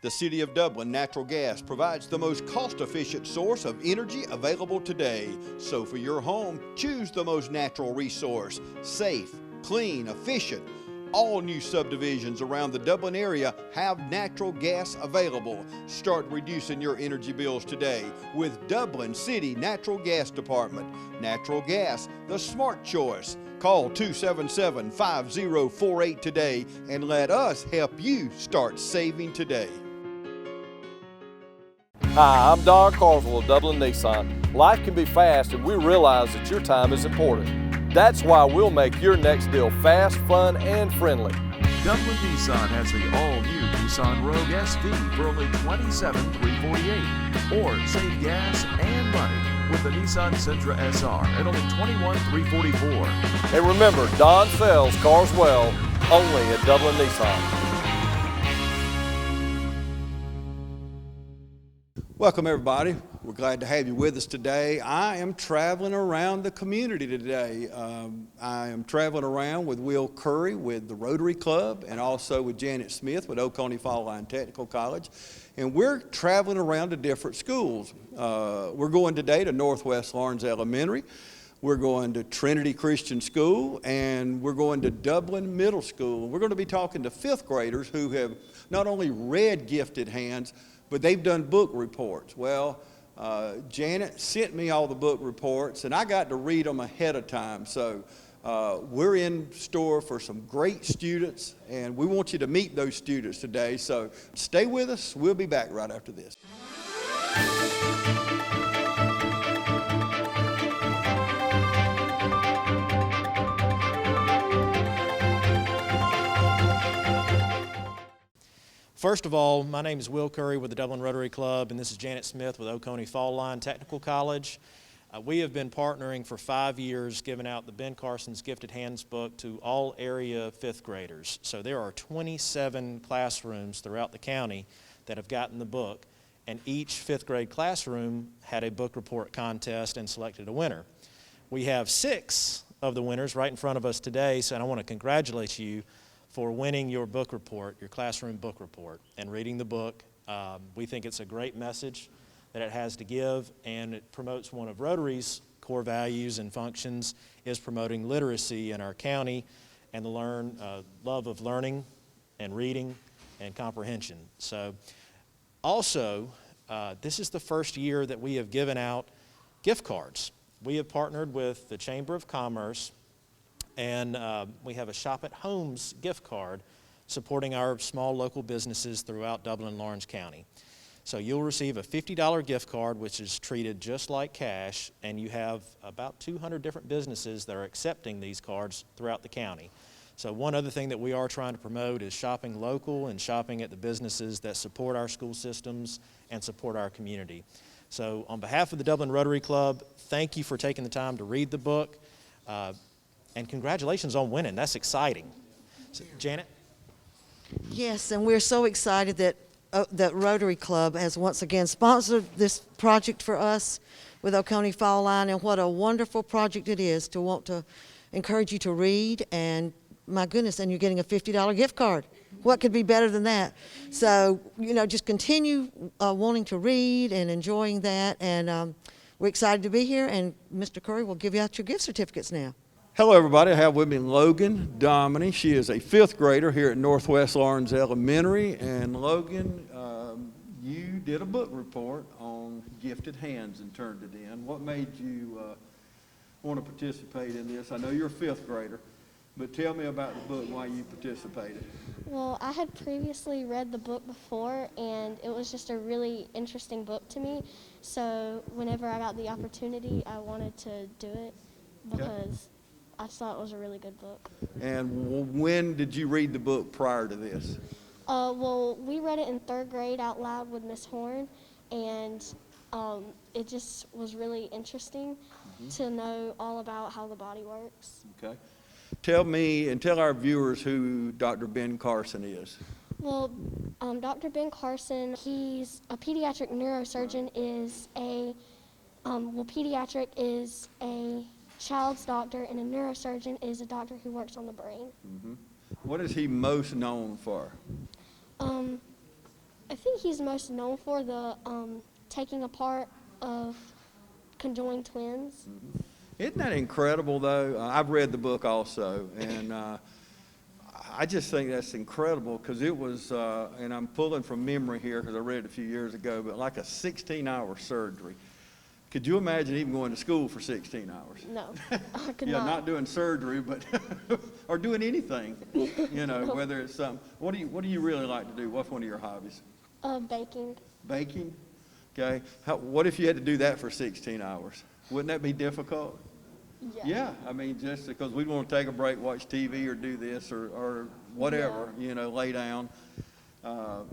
The City of Dublin Natural Gas provides the most cost-efficient source of energy available today. So for your home, choose the most natural resource. Safe, clean, efficient. All new subdivisions around the Dublin area have natural gas available. Start reducing your energy bills today with Dublin City Natural Gas Department. Natural gas, the smart choice. Call 277-5048 today and let us help you start saving today. Hi, I'm Don Carswell of Dublin Nissan. Life can be fast and we realize that your time is important. That's why we'll make your next deal fast, fun, and friendly. Dublin Nissan has the all-new Nissan Rogue SV for only $27,348. Or save gas and money with the Nissan Sentra SR at only $21,344. And remember, Don sells cars well, only at Dublin Nissan. Welcome everybody. We're glad to have you with us today. I am traveling around the community today. I am traveling around with Will Curry with the Rotary Club and also with Janet Smith with Oconee Fall Line Technical College. And we're traveling around to different schools. We're going today to Northwest Lawrence Elementary. We're going to Trinity Christian School, and we're going to Dublin Middle School. We're going to be talking to fifth graders who have not only read Gifted Hands, but they've done book reports. Well, Janet sent me all the book reports, and I got to read them ahead of time. So we're in store for some great students, and we want you to meet those students today. So stay with us. We'll be back right after this. First of all, my name is Will Curry with the Dublin Rotary Club, and this is Janet Smith with Oconee Fall Line Technical College. We have been partnering for 5 years, giving out the Ben Carson's Gifted Hands book to all area fifth graders. So there are 27 classrooms throughout the county that have gotten the book, and each fifth grade classroom had a book report contest and selected a winner. We have 6 of the winners right in front of us today, so I want to congratulate you for winning your book report, your classroom book report, and reading the book. We think it's a great message that it has to give, and it promotes one of Rotary's core values and functions, is promoting literacy in our county and the love of learning and reading and comprehension. So also, this is the first year that we have given out gift cards. We have partnered with the Chamber of Commerce, and we have a Shop at Homes gift card supporting our small local businesses throughout Dublin and Lawrence County. So you'll receive a $50 gift card, which is treated just like cash, and you have about 200 different businesses that are accepting these cards throughout the county. So one other thing that we are trying to promote is shopping local and shopping at the businesses that support our school systems and support our community. So on behalf of the Dublin Rotary Club, thank you for taking the time to read the book. And congratulations on winning. That's exciting. So, Janet? Yes, and we're so excited that that Rotary Club has once again sponsored this project for us with Oconee Fall Line, and what a wonderful project it is to want to encourage you to read, and my goodness, and you're getting a $50 gift card. What could be better than that? So, you know, just continue wanting to read and enjoying that, and we're excited to be here, and Mr. Curry will give you out your gift certificates now. Hello everybody, I have with me Logan Dominy. She is a fifth grader here at Northwest Lawrence Elementary. And Logan, you did a book report on Gifted Hands and turned it in. What made you want to participate in this? I know you're a fifth grader, but tell me about the book and why you participated. Well, I had previously read the book before, and it was just a really interesting book to me. So whenever I got the opportunity, I wanted to do it because I thought it was a really good book. And when did you read the book prior to this? Well, we read it in 3rd grade out loud with Miss Horn, and it just was really interesting to know all about how the body works. Okay. Tell me and tell our viewers who Dr. Ben Carson is. Well, Dr. Ben Carson, he's a pediatric neurosurgeon, pediatric is a child's doctor, and a neurosurgeon is a doctor who works on the brain. What is he most known for? I think he's most known for the taking apart of conjoined twins. Isn't that incredible, though? I've read the book also, and I just think that's incredible because it was, and I'm pulling from memory here because I read it a few years ago, but like a 16-hour surgery. Could you imagine even going to school for 16 hours? No, I could Yeah, not. not doing surgery, but or doing anything, you know, whether it's something. What do you really like to do? What's one of your hobbies? Baking. Baking? Okay. What if you had to do that for 16 hours? Wouldn't that be difficult? Yeah, I mean, just because we want to take a break, watch TV, or do this, or whatever, you know, lay down. Well,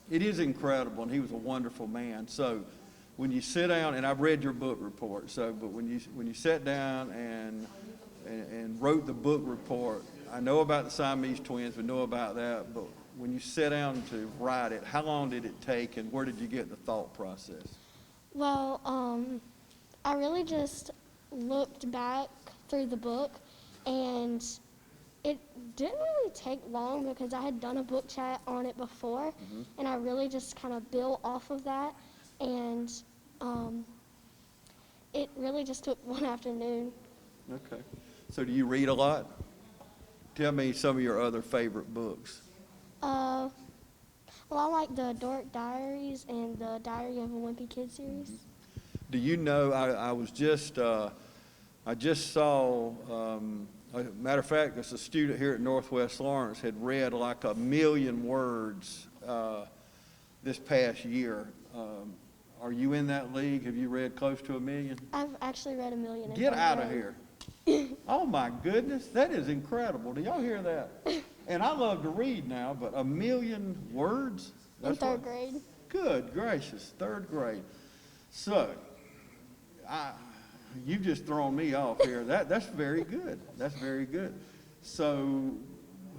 it is incredible, and he was a wonderful man. So when you sit down, and I've read your book report, but when you sat down and wrote the book report, I know about the Siamese twins, we know about that, but when you sat down to write it, how long did it take, and where did you get the thought process? Well, I really just looked back through the book, and it didn't really take long because I had done a book chat on it before, and I really just kind of built off of that, and it really just took one afternoon. Okay. So do you read a lot? Tell me some of your other favorite books. Well, I like the Dork Diaries and the Diary of a Wimpy Kid series. Do you know, I just saw, matter of fact, there's a student here at Northwest Lawrence had read like 1 million words this past year. Are you in that league? Have you read close to 1 million? I've actually read 1 million. Get out of here. Oh my goodness, that is incredible. Do y'all hear that? And I love to read now, but 1 million words? In third grade. Good gracious, third grade. So, you've just thrown me off here. That's very good. That's very good. So,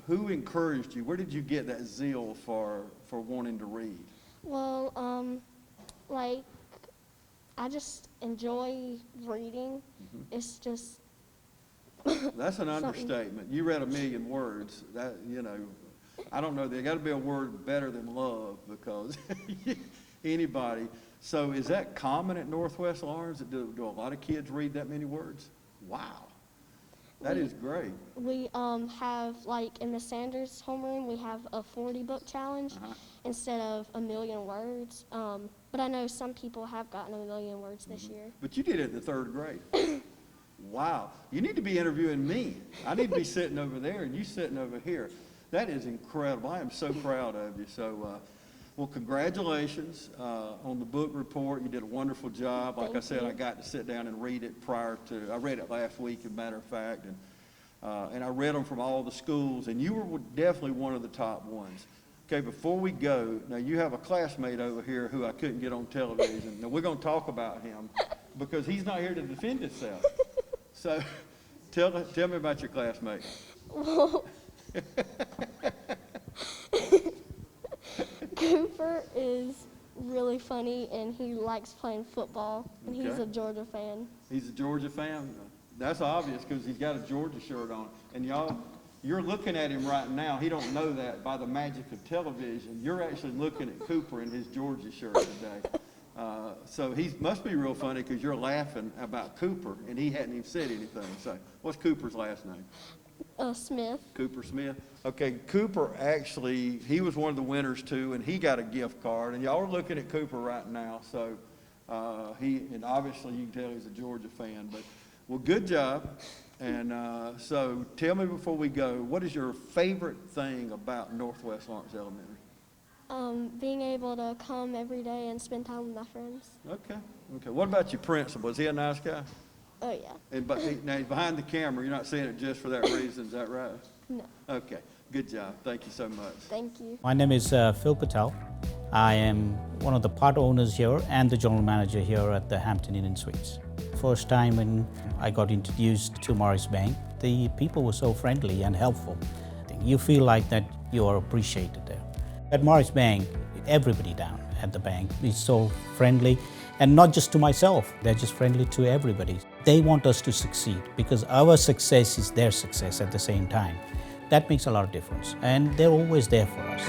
who encouraged you? Where did you get that zeal for wanting to read? Well, like, I just enjoy reading. It's just That's an understatement. You read 1 million words. That, you know, I don't know. There got to be a word better than love because anybody. So is that common at Northwest Lawrence? Do a lot of kids read that many words? Wow. That is great. we have, like, in Miss Sanders' homeroom, we have a 40-book challenge instead of 1 million words. But I know some people have gotten 1 million words this year. But you did it in the third grade. Wow. You need to be interviewing me. I need to be sitting over there and you sitting over here. That is incredible. I am so proud of you. So, well, congratulations on the book report. You did a wonderful job. Like I said, I got to sit down and read it I read it last week, as a matter of fact, and I read them from all the schools, and you were definitely one of the top ones. Okay, before we go, now you have a classmate over here who I couldn't get on television. Now, we're going to talk about him because he's not here to defend himself. So, tell me about your classmate. Well, Cooper is really funny, and he likes playing football, and he's Okay. a Georgia fan. He's a Georgia fan? That's obvious because he's got a Georgia shirt on. And y'all, you're looking at him right now. He don't know that by the magic of television. You're actually looking at Cooper in his Georgia shirt today. So he must be real funny because you're laughing about Cooper, and he hadn't even said anything. So what's Cooper's last name? Smith. Cooper Smith. Okay, Cooper actually, he was one of the winners too, and he got a gift card. And y'all are looking at Cooper right now. So and obviously you can tell he's a Georgia fan. But, well, good job. And so tell me before we go, what is your favorite thing about Northwest Lawrence Elementary? Being able to come every day and spend time with my friends. Okay. What about your principal? Is he a nice guy? Oh, yeah. Now, he's behind the camera. You're not saying it just for that reason. Is that right? No. Okay. Good job. Thank you so much. Thank you. My name is Phil Patel. I am one of the part owners here and the general manager here at the Hampton Inn and Suites. First time when I got introduced to Morris Bank, the people were so friendly and helpful. You feel like that you are appreciated there. At Morris Bank, everybody down at the bank is so friendly, and not just to myself, they're just friendly to everybody. They want us to succeed because our success is their success at the same time. That makes a lot of difference, and they're always there for us.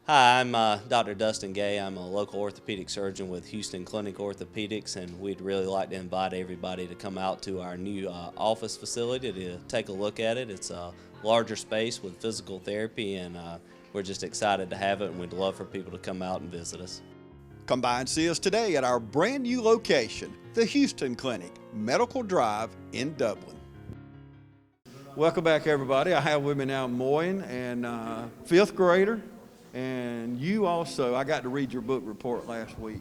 Hi, I'm Dr. Dustin Gay. I'm a local orthopedic surgeon with Houston Clinic Orthopedics, and we'd really like to invite everybody to come out to our new office facility to take a look at it. It's a larger space with physical therapy, and we're just excited to have it, and we'd love for people to come out and visit us. Come by and see us today at our brand new location, the Houston Clinic, Medical Drive in Dublin. Welcome back, everybody. I have with me now Moyen, and fifth grader. And you also, I got to read your book report last week.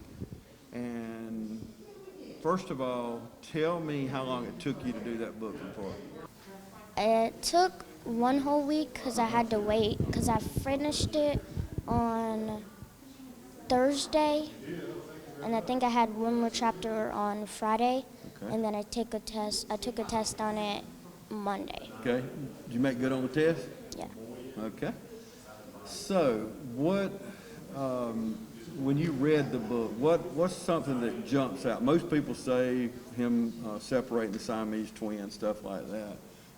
And first of all, tell me how long it took you to do that book report. It took 1 whole week because I had to wait because I finished it on Thursday, and I think I had one more chapter on Friday, and then I took a test on it Monday. Okay. Did you make good on the test? Yeah. Okay. So, what, when you read the book, what's something that jumps out? Most people say him separating the Siamese twins, stuff like that.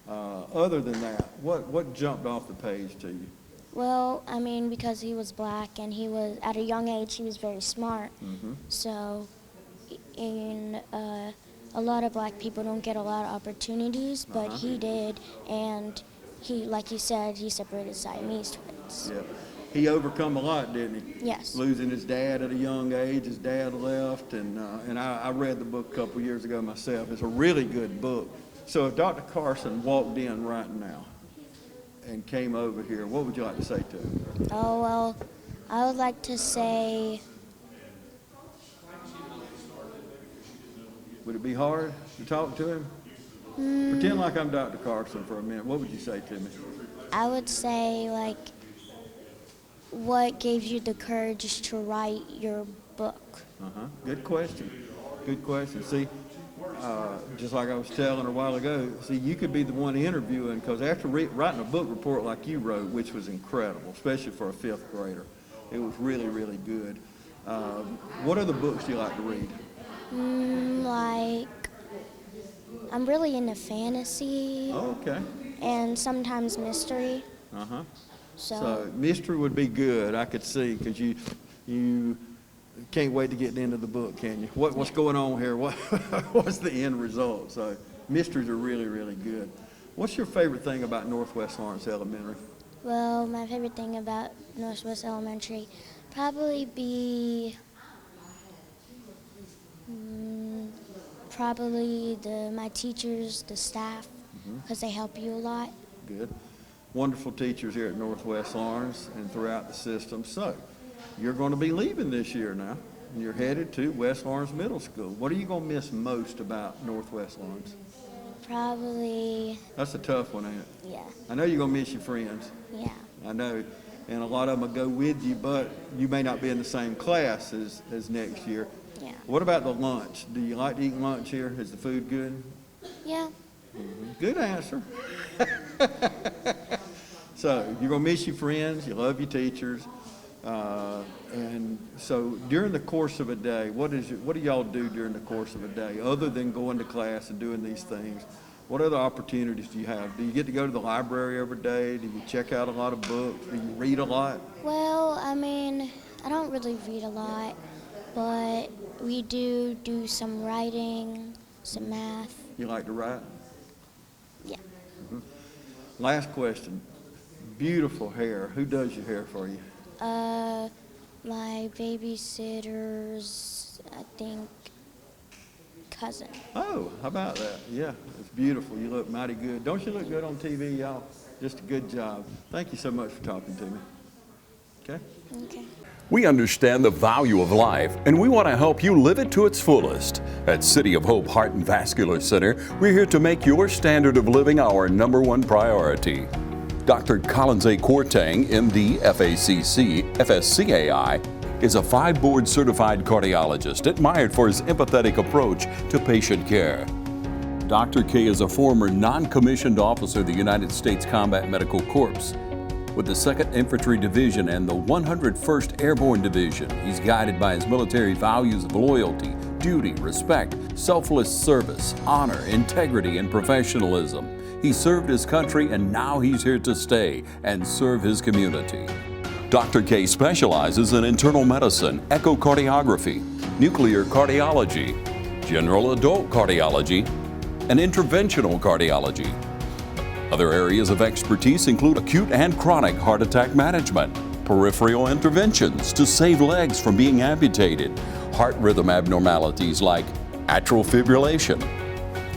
Other than that, what jumped off the page to you? Well, I mean, because he was black and he was, at a young age, he was very smart. Mm-hmm. So, a lot of black people don't get a lot of opportunities, but he did, and he, like you said, he separated Siamese twins. Yeah. He overcome a lot, didn't he? Yes. Losing his dad at a young age, his dad left, and I read the book a couple years ago myself. It's a really good book. So if Dr. Carson walked in right now and came over here, what would you like to say to him? Oh, well, I would like to say, Would it be hard to talk to him? Pretend like I'm Dr. Carson for a minute. What would you say to me? I would say, like, what gave you the courage to write your book? Good question. Good question. See, just like I was telling her a while ago, see, you could be the one interviewing, because after writing a book report like you wrote, which was incredible, especially for a fifth grader, it was really, really good. What other books do you like to read? Like, I'm really into fantasy. Oh, okay. And sometimes mystery. Uh-huh. So mystery would be good, I could see, because you can't wait to get into the book, can you? What's going on here? What's the end result? So mysteries are really, really good. What's your favorite thing about Northwest Lawrence Elementary? well, my favorite thing about Northwest Elementary probably be my teachers, the staff, because they help you a lot. Good. Wonderful teachers here at Northwest Lawrence and throughout the system. So, you're going to be leaving this year now, and you're headed to West Lawrence Middle School. What are you going to miss most about Northwest Lawrence? Probably, That's a tough one, ain't it? yeah, I know you're going to miss your friends. yeah. I know. And a lot of them will go with you, but you may not be in the same class as next year. Yeah. What about the lunch? Do you like to eat lunch here? Is the food good? Yeah. Good answer. So you're going to miss your friends, you love your teachers, and so during the course of a day, what do y'all do during the course of a day other than going to class and doing these things? What other opportunities do you have? Do you get to go to the library every day? Do you check out a lot of books? Do you read a lot? Well, I mean, I don't really read a lot, but we do some writing, some math. You like to write? Yeah. Last question. Beautiful hair. Who does your hair for you? My babysitter's, I think, cousin. Oh, how about that? Yeah, it's beautiful. You look mighty good. Don't you look good on TV, y'all? Just a good job. Thank you so much for talking to me. Okay? Okay. We understand the value of life, and we want to help you live it to its fullest. At City of Hope Heart and Vascular Center, we're here to make your standard of living our #1 priority. Dr. Collins A. Quartang, MD, FACC, FSCAI, is a 5-board certified cardiologist admired for his empathetic approach to patient care. Dr. K is a former non-commissioned officer of the United States Combat Medical Corps. With the 2nd Infantry Division and the 101st Airborne Division, he's guided by his military values of loyalty, duty, respect, selfless service, honor, integrity, and professionalism. He served his country, and now he's here to stay and serve his community. Dr. K specializes in internal medicine, echocardiography, nuclear cardiology, general adult cardiology, and interventional cardiology. Other areas of expertise include acute and chronic heart attack management, peripheral interventions to save legs from being amputated, heart rhythm abnormalities like atrial fibrillation.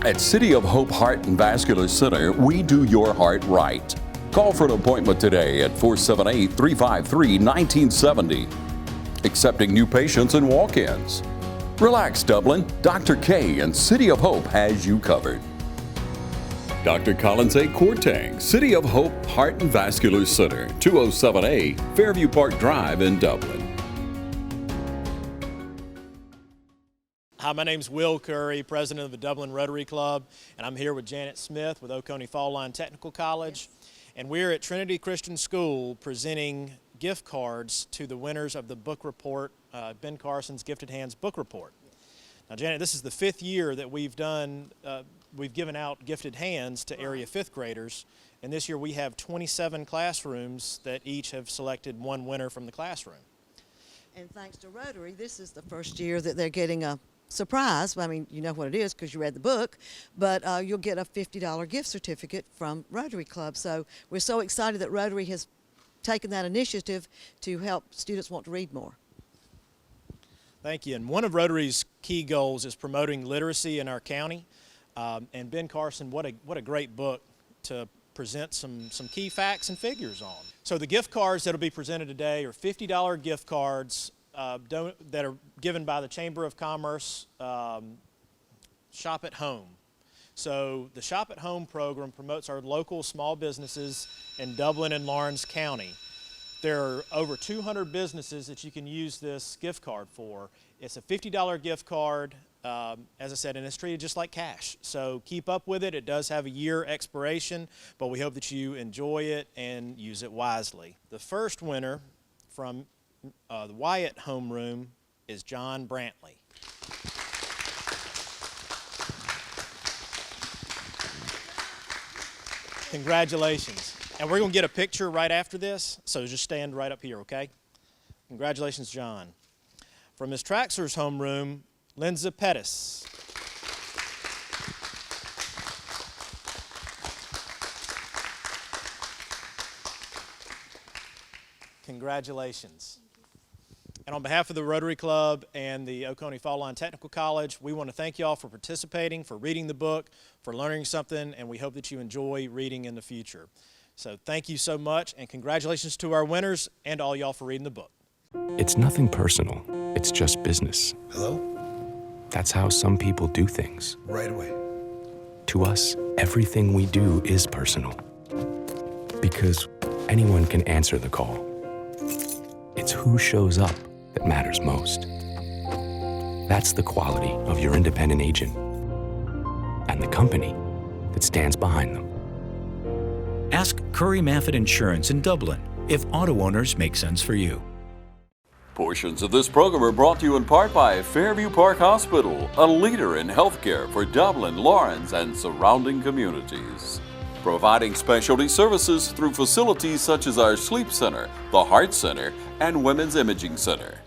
At City of Hope Heart and Vascular Center, we do your heart right. Call for an appointment today at 478-353-1970. Accepting new patients and walk-ins. Relax, Dublin. Dr. K and City of Hope has you covered. Dr. Collins A. Courtang, City of Hope Heart and Vascular Center, 207A, Fairview Park Drive in Dublin. Hi, my name's Will Curry, president of the Dublin Rotary Club, and I'm here with Janet Smith with Oconee Fall Line Technical College. And we're at Trinity Christian School presenting gift cards to the winners of the book report, Ben Carson's Gifted Hands book report. Now, Janet, this is the 5th year that we've given out gifted hands to area 5th graders, and this year we have 27 classrooms that each have selected one winner from the classroom. And thanks to Rotary, this is the first year that they're getting a surprise. I mean, you know what it is because you read the book, but you'll get a $50 gift certificate from Rotary Club. So we're so excited that Rotary has taken that initiative to help students want to read more. Thank you. And one of Rotary's key goals is promoting literacy in our county. And Ben Carson, what a great book to present some key facts and figures on. So the gift cards that will be presented today are $50 gift cards that are given by the Chamber of Commerce Shop at Home. So the Shop at Home program promotes our local small businesses in Dublin and Lawrence County. There are over 200 businesses that you can use this gift card for. It's a $50 gift card, as I said, and it's treated just like cash. So keep up with it. It does have a year expiration, but we hope that you enjoy it and use it wisely. The first winner from the Wyatt homeroom is John Brantley. Congratulations. And we're going to get a picture right after this, so just stand right up here, okay? Congratulations, John. From Ms. Traxler's homeroom, Linza Pettis. Congratulations. And on behalf of the Rotary Club and the Oconee Fall Line Technical College, we want to thank you all for participating, for reading the book, for learning something, and we hope that you enjoy reading in the future. So thank you so much, and congratulations to our winners and all y'all for reading the book. It's nothing personal. It's just business. Hello? That's how some people do things. Right away. To us, everything we do is personal. Because anyone can answer the call. It's who shows up that matters most. That's the quality of your independent agent and the company that stands behind them. Ask Curry Maffett Insurance in Dublin if auto owners make sense for you. Portions of this program are brought to you in part by Fairview Park Hospital, a leader in healthcare for Dublin, Lawrence, and surrounding communities. Providing specialty services through facilities such as our Sleep Center, the Heart Center, and Women's Imaging Center.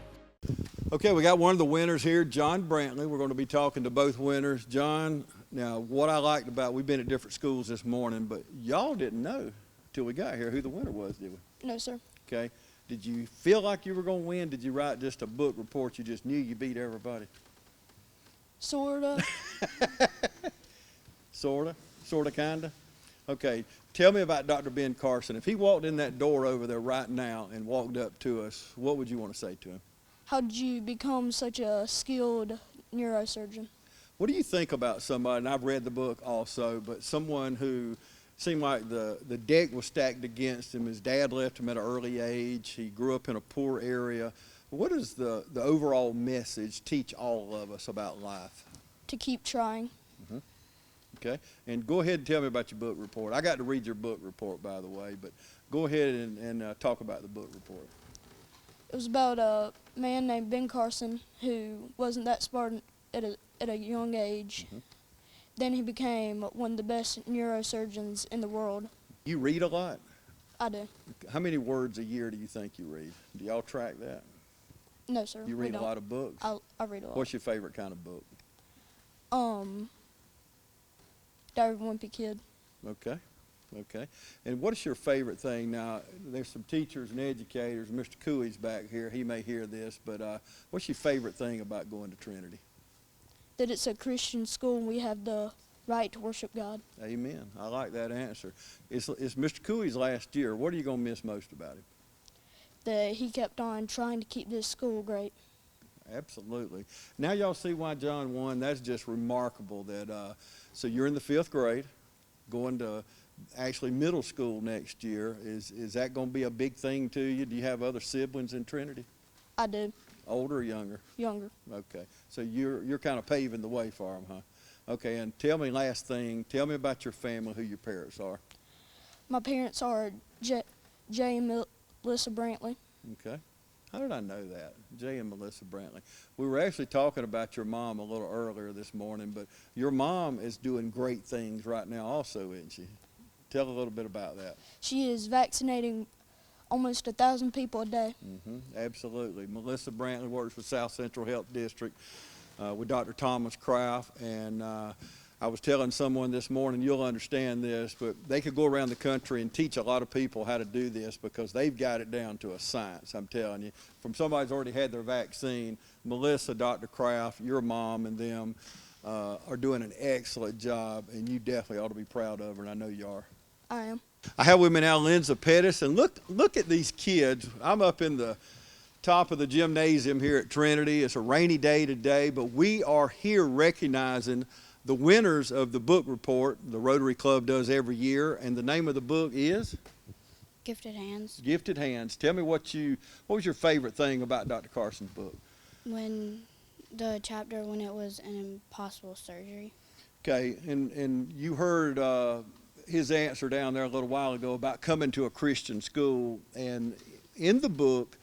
Okay, we got one of the winners here, John Brantley. We're going to be talking to both winners. John, now what I liked about, we've been at different schools this morning, but y'all didn't know till we got here who the winner was, did we? No, sir. Okay. Did you feel like you were going to win? Did you write just a book report? You just knew you beat everybody? Sorta. Sorta, kinda? Okay, tell me about Dr. Ben Carson. If he walked in that door over there right now and walked up to us, what would you want to say to him? How did you become such a skilled neurosurgeon? What do you think about somebody, and I've read the book also, but someone who seemed like the deck was stacked against him. His dad left him at an early age. He grew up in a poor area. What does the overall message teach all of us about life? To keep trying. Mm-hmm. Okay, and go ahead and tell me about your book report. I got to read your book report, by the way, but go ahead and talk about the book report. It was about a man named Ben Carson who wasn't that smart at a young age. Mm-hmm. Then he became one of the best neurosurgeons in the world. You read a lot? I do. How many words a year do you think you read? Do y'all track that? No, sir. You we read a don't. lot of books? I read a lot. What's your favorite kind of book? Diary of a Wimpy Kid. Okay, okay. And what is your favorite thing? Now, there's some teachers and educators. Mr. Cooey's back here. He may hear this, but what's your favorite thing about going to Trinity? That it's a Christian school and we have the right to worship God. Amen. I like that answer. It's Mr. Cooey's last year. What are you going to miss most about him? That he kept on trying to keep this school great. Absolutely. Now y'all see why John won. That's just remarkable. That so you're in the 5th grade, going to actually middle school next year. Is that going to be a big thing to you? Do you have other siblings in Trinity? I do. Older or younger? Younger. Okay. So you're kind of paving the way for them, huh? Okay. And tell me last thing. Tell me about your family. Who your parents are? My parents are Jay and Melissa Brantley. Okay. How did I know that? Jay and Melissa Brantley. We were actually talking about your mom a little earlier this morning, but your mom is doing great things right now also, isn't she? Tell a little bit about that. She is vaccinating almost 1,000 people a day. Absolutely. Melissa Brantley works with South Central Health District with Dr. Thomas Kraft, and I was telling someone this morning, you'll understand this, but they could go around the country and teach a lot of people how to do this because they've got it down to a science, I'm telling you. From somebody who's already had their vaccine, Melissa, Dr. Kraft, your mom, and them are doing an excellent job, and you definitely ought to be proud of her, and I know you are. I am. I have with me now Linda Pettis, and look at these kids. I'm up in the top of the gymnasium here at Trinity. It's a rainy day today, but we are here recognizing the winners of the book report the Rotary Club does every year, and the name of the book is? Gifted Hands. Gifted Hands. Tell me what was your favorite thing about Dr. Carson's book? When the chapter when it was an impossible surgery. Okay, and you heard his answer down there a little while ago about coming to a Christian school, and in the book,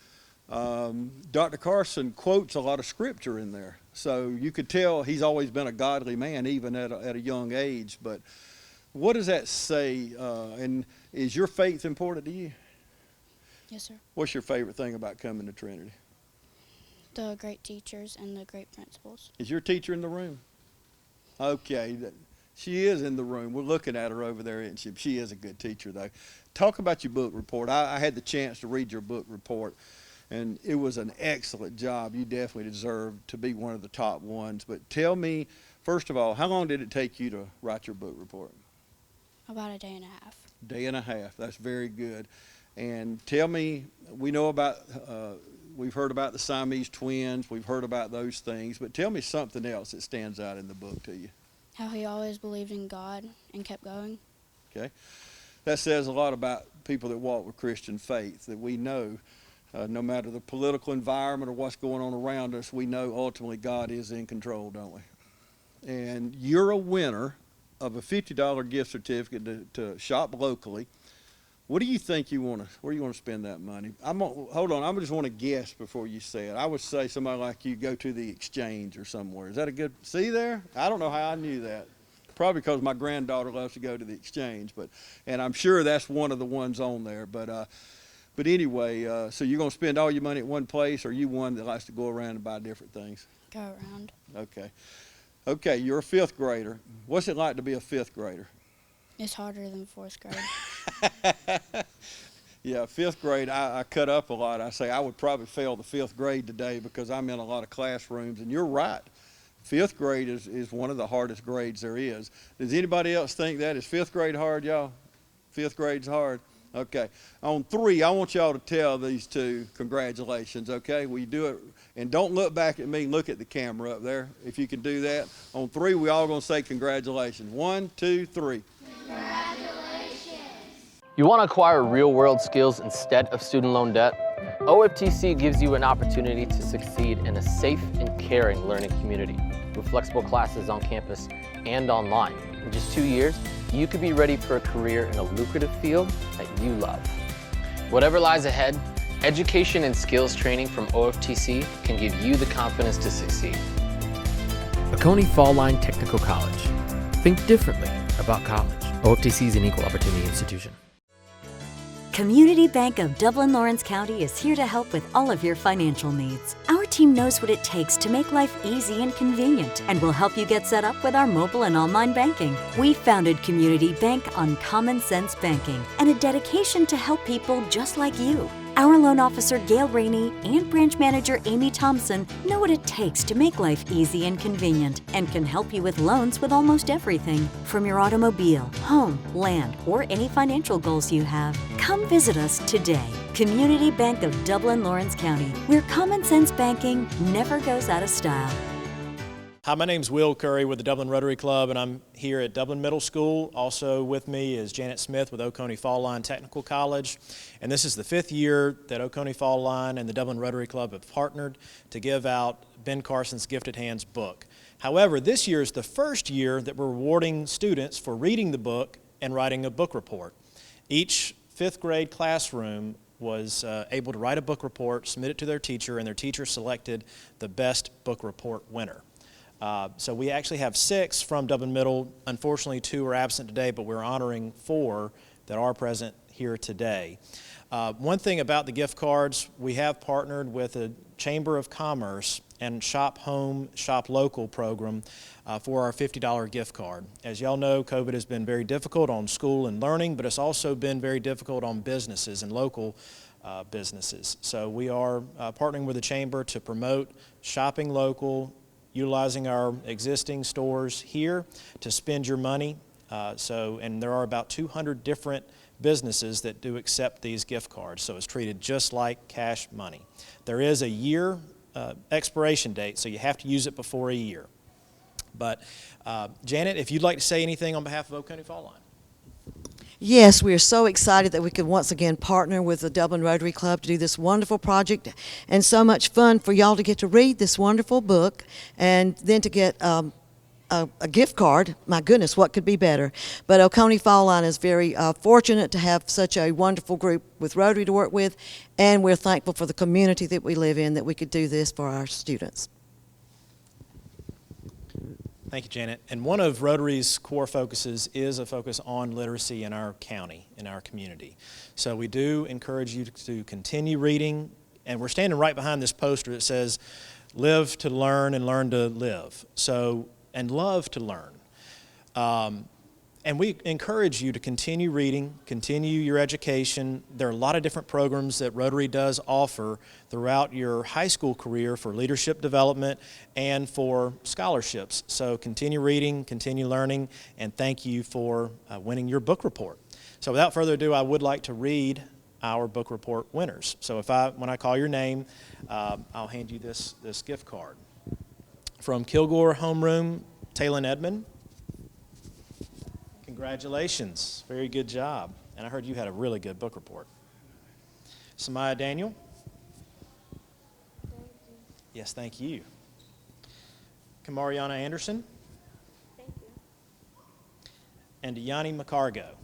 Dr. Carson quotes a lot of scripture in there. So you could tell he's always been a godly man, even at a young age. But what does that say? And is your faith important to you? Yes, sir. What's your favorite thing about coming to Trinity? The great teachers and the great principals. Is your teacher in the room? Okay, she is in the room. We're looking at her over there, isn't she? She is a good teacher, though. Talk about your book report. I had the chance to read your book report, and it was an excellent job. You definitely deserve to be one of the top ones. But tell me, first of all, how long did it take you to write your book report? About a day and a half. Day and a half. That's very good. And tell me, we know about, we've heard about the Siamese twins. We've heard about those things. But tell me something else that stands out in the book to you. How he always believed in God and kept going. Okay. That says a lot about people that walk with Christian faith, that we know no matter the political environment or what's going on around us, we know ultimately God is in control, don't we? And you're a winner of a $50 gift certificate to shop locally. What do you think where you want to spend that money? Hold on, I just want to guess before you say it. I would say somebody like you go to the Exchange or somewhere. Is that a good, see there? I don't know how I knew that. Probably because my granddaughter loves to go to the Exchange, and I'm sure that's one of the ones on there. But anyway, so you're going to spend all your money at one place, or you one that likes to go around and buy different things? Go around. Okay. Okay, you're a 5th grader. What's it like to be a 5th grader? It's harder than 4th grade. Yeah, 5th grade, I cut up a lot. I say I would probably fail the 5th grade today because I'm in a lot of classrooms, and you're right. 5th grade is one of the hardest grades there is. Does anybody else think that? Is 5th grade hard, y'all? 5th grade's hard? Okay. On 3, I want y'all to tell these two congratulations, okay? Will you do it? And don't look back at me, look at the camera up there, if you can do that. On 3, we all going to say congratulations. 1, 2, 3. Congratulations. You want to acquire real-world skills instead of student loan debt? OFTC gives you an opportunity to succeed in a safe and caring learning community with flexible classes on campus and online. In just 2 years, you could be ready for a career in a lucrative field that you love. Whatever lies ahead, education and skills training from OFTC can give you the confidence to succeed. Oconee Fall Line Technical College. Think differently about college. OFTC is an equal opportunity institution. Community Bank of Dublin Lawrence County is here to help with all of your financial needs. Our team knows what it takes to make life easy and convenient and will help you get set up with our mobile and online banking. We founded Community Bank on common sense banking and a dedication to help people just like you. Our loan officer Gail Rainey and branch manager Amy Thompson know what it takes to make life easy and convenient and can help you with loans with almost everything, from your automobile, home, land, or any financial goals you have. Come visit us today. Community Bank of Dublin Lawrence County, where common sense banking never goes out of style. Hi, my name's Will Curry with the Dublin Rotary Club, and I'm here at Dublin Middle School. Also with me is Janet Smith with Oconee Fall Line Technical College. And this is the 5th year that Oconee Fall Line and the Dublin Rotary Club have partnered to give out Ben Carson's Gifted Hands book. However, this year is the first year that we're rewarding students for reading the book and writing a book report. Each 5th grade classroom was able to write a book report, submit it to their teacher, and their teacher selected the best book report winner. So we actually have 6 from Dublin Middle. Unfortunately, 2 are absent today, but we're honoring 4 that are present here today. One thing about the gift cards, we have partnered with a Chamber of Commerce and Shop Home, Shop Local program for our $50 gift card. As y'all know, COVID has been very difficult on school and learning, but it's also been very difficult on businesses and local businesses. So we are partnering with the Chamber to promote shopping local, utilizing our existing stores here to spend your money. And there are about 200 different businesses that do accept these gift cards, so it's treated just like cash money. There is a year expiration date, so you have to use it before a year. But Janet, if you'd like to say anything on behalf of Oconee Fall Line. Yes, we are so excited that we could once again partner with the Dublin Rotary Club to do this wonderful project, and so much fun for y'all to get to read this wonderful book and then to get a gift card. My goodness, what could be better? But Oconee Fall Line is very fortunate to have such a wonderful group with Rotary to work with, and we're thankful for the community that we live in that we could do this for our students. Thank you, Janet. And one of Rotary's core focuses is a focus on literacy in our county, in our community. So we do encourage you to continue reading, and we're standing right behind this poster that says, "Live to learn and learn to live." So, and love to learn. And we encourage you to continue reading, continue your education. There are a lot of different programs that Rotary does offer throughout your high school career for leadership development and for scholarships. So continue reading, continue learning, and thank you for winning your book report. So without further ado, I would like to read our book report winners. So when I call your name, I'll hand you this gift card. From Kilgore Homeroom, Taylor Edmond. Congratulations, very good job. And I heard you had a really good book report. Samaya Daniel? Thank you. Yes, thank you. Kamariana Anderson? Thank you. And Yanni McCargo.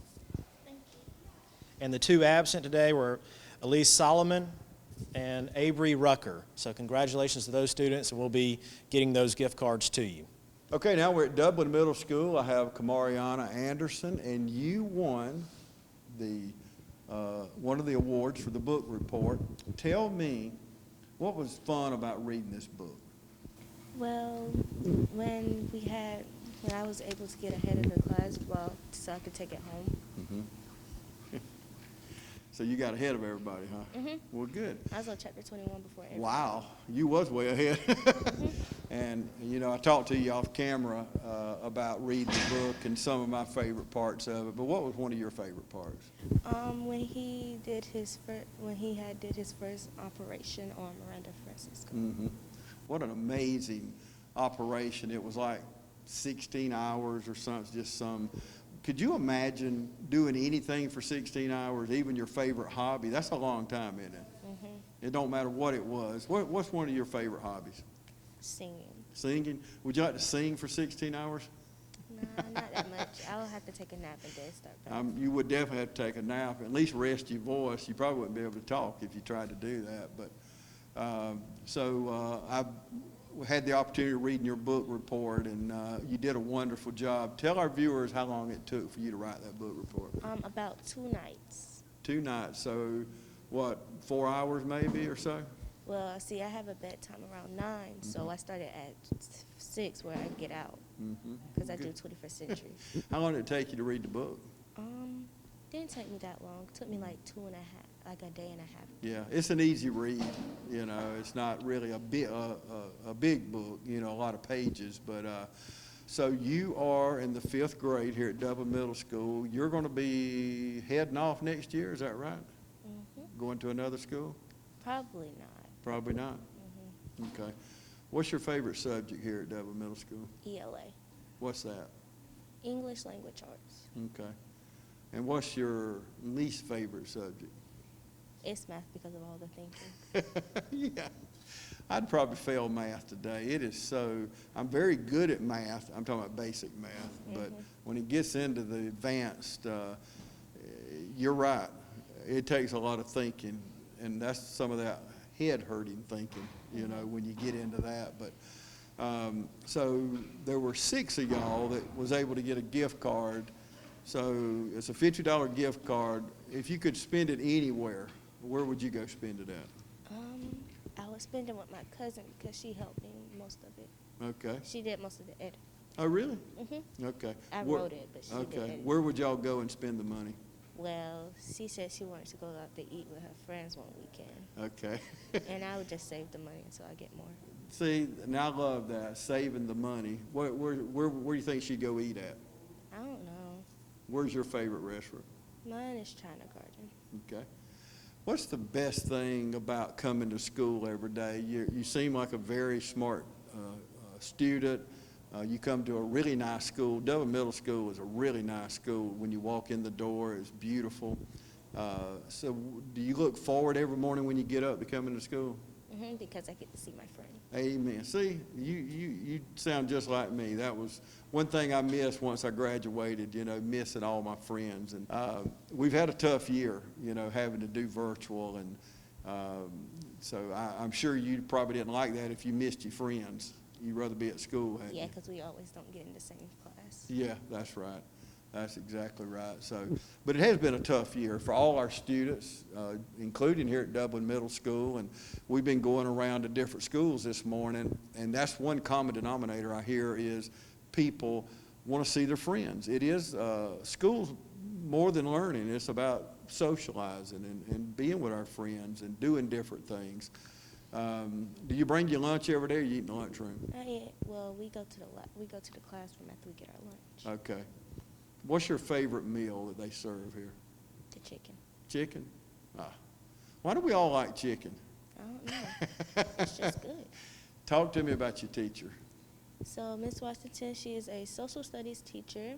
Thank you. And the 2 absent today were Elise Solomon and Avery Rucker. So congratulations to those students, and we'll be getting those gift cards to you. Okay, now we're at Dublin Middle School. I have Kamariana Anderson, and you won one of the awards for the book report. Tell me, what was fun about reading this book? Well, when I was able to get ahead of the class, so I could take it home. Mm-hmm. So you got ahead of everybody, huh? Mm-hmm. Well, good. I was on chapter 21 before everybody. Wow, you was way ahead. Mm-hmm. And, you know, I talked to you off camera about reading the book and some of my favorite parts of it. But what was one of your favorite parts? When he did his first operation on Miranda Francisco. Mm-hmm. What an amazing operation. It was like 16 hours or something, Could you imagine doing anything for 16 hours, even your favorite hobby? That's a long time, isn't it? Mm-hmm. It don't matter what it was. What's one of your favorite hobbies? Singing. Singing? Would you like to sing for 16 hours? No, not that much. I will have to take a nap and then start practicing. You would definitely have to take a nap, at least rest your voice. You probably wouldn't be able to talk if you tried to do that. But I've had the opportunity of reading your book report, and you did a wonderful job. Tell our viewers how long it took for you to write that book report. About 2 nights. 2 nights. So, what, 4 hours maybe or so? Well, see, I have a bedtime around 9, so I started at 6 where I get out, because I do 21st century. How long did it take you to read the book? Didn't take me that long. It took me like 2.5, like a day and a half. Yeah, it's an easy read. You know, it's not really a big book. You know, a lot of pages. But so you are in the 5th grade here at Dublin Middle School. You're going to be heading off next year. Is that right? Going to another school? Probably not. Probably not. Okay. What's your favorite subject here at Dublin Middle School? ELA. What's that? English Language Arts. Okay. And what's your least favorite subject? It's math because of all the thinking. Yeah. I'd probably fail math today. It is so, I'm very good at math. I'm talking about basic math. But when it gets into the advanced, you're right. It takes a lot of thinking. And that's some of that head-hurting thinking, you know, when you get into that. But so there were 6 of y'all that was able to get a gift card. So it's a $50 gift card. If you could spend it anywhere, where would you go spend it at? I would spend it with my cousin because she helped me most of it. Okay. She did most of the editing. Oh, really? Okay. I wrote it, but she did it. Where would y'all go and spend the money? Well, she said she wanted to go out to eat with her friends one weekend. Okay. And I would just save the money until I get more. See, and I love that, saving the money. Where do you think she'd go eat at? I don't know. Where's your favorite restaurant? Mine is China Garden. Okay. What's the best thing about coming to school every day? You seem like a very smart student. You come to a really nice school. Dublin Middle School is a really nice school. When you walk in the door, it's beautiful. So do you look forward every morning when you get up to coming to school? Because I get to see my friend. Amen. See, you sound just like me. That was one thing I missed once I graduated, you know, missing all my friends. And we've had a tough year, you know, having to do virtual. And so I'm sure you probably didn't like that if you missed your friends. You'd rather be at school, hadn't you? Yeah, because we always don't get in the same class. Yeah, that's right. That's exactly right. So, but it has been a tough year for all our students, including here at Dublin Middle School. And we've been going around to different schools this morning, and that's one common denominator I hear is people want to see their friends. It is school's more than learning. It's about socializing and being with our friends and doing different things. Do you bring your lunch every day, or you eat in the lunchroom? Well, we go to the classroom after we get our lunch. Okay. What's your favorite meal that they serve here? The chicken. Chicken? Why do we all like chicken? I don't know. It's just good. Talk to me about your teacher. So Miss Washington, she is a social studies teacher.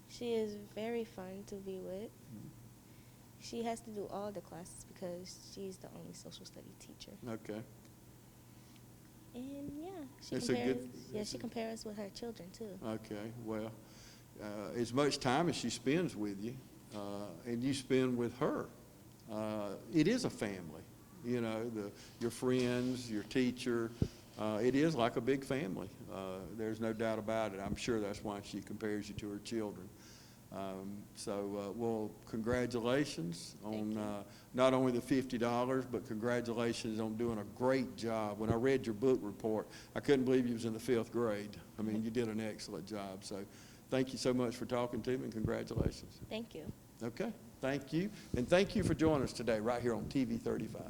She is very fun to be with. She has to do all the classes because she's the only social studies teacher. Okay. And she compares with her children too. Okay, well, as much time as she spends with you, and you spend with her, it is a family. You know, your friends, your teacher, it is like a big family. There's no doubt about it. I'm sure that's why she compares you to her children. Well, congratulations on not only the $50, but congratulations on doing a great job. When I read your book report, I couldn't believe you was in the 5th grade. I mean, you did an excellent job. So thank you so much for talking to me, and congratulations. Thank you. Okay, thank you. And thank you for joining us today right here on TV 35.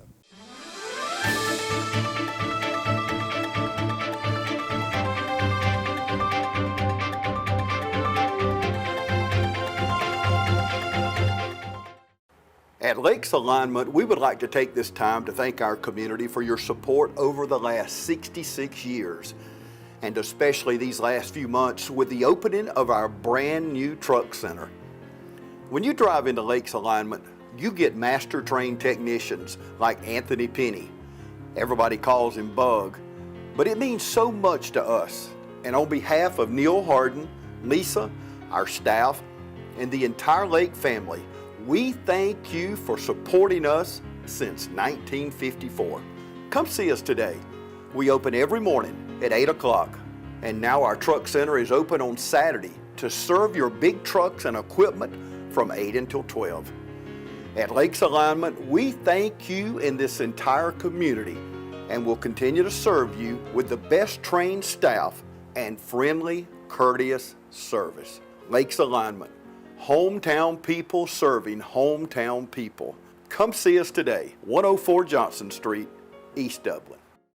At Lakes Alignment, we would like to take this time to thank our community for your support over the last 66 years, and especially these last few months with the opening of our brand new truck center. When you drive into Lakes Alignment, you get master trained technicians like Anthony Penny. Everybody calls him Bug, but it means so much to us. And on behalf of Neil Harden, Lisa, our staff, and the entire Lake family, we thank you for supporting us since 1954. Come see us today. We open every morning at 8 o'clock, and now our truck center is open on Saturday to serve your big trucks and equipment from 8 until 12. At Lakes Alignment, we thank you and this entire community and will continue to serve you with the best trained staff and friendly, courteous service. Lakes Alignment, hometown people serving hometown people. Come see us today, 104 Johnson Street, East Dublin.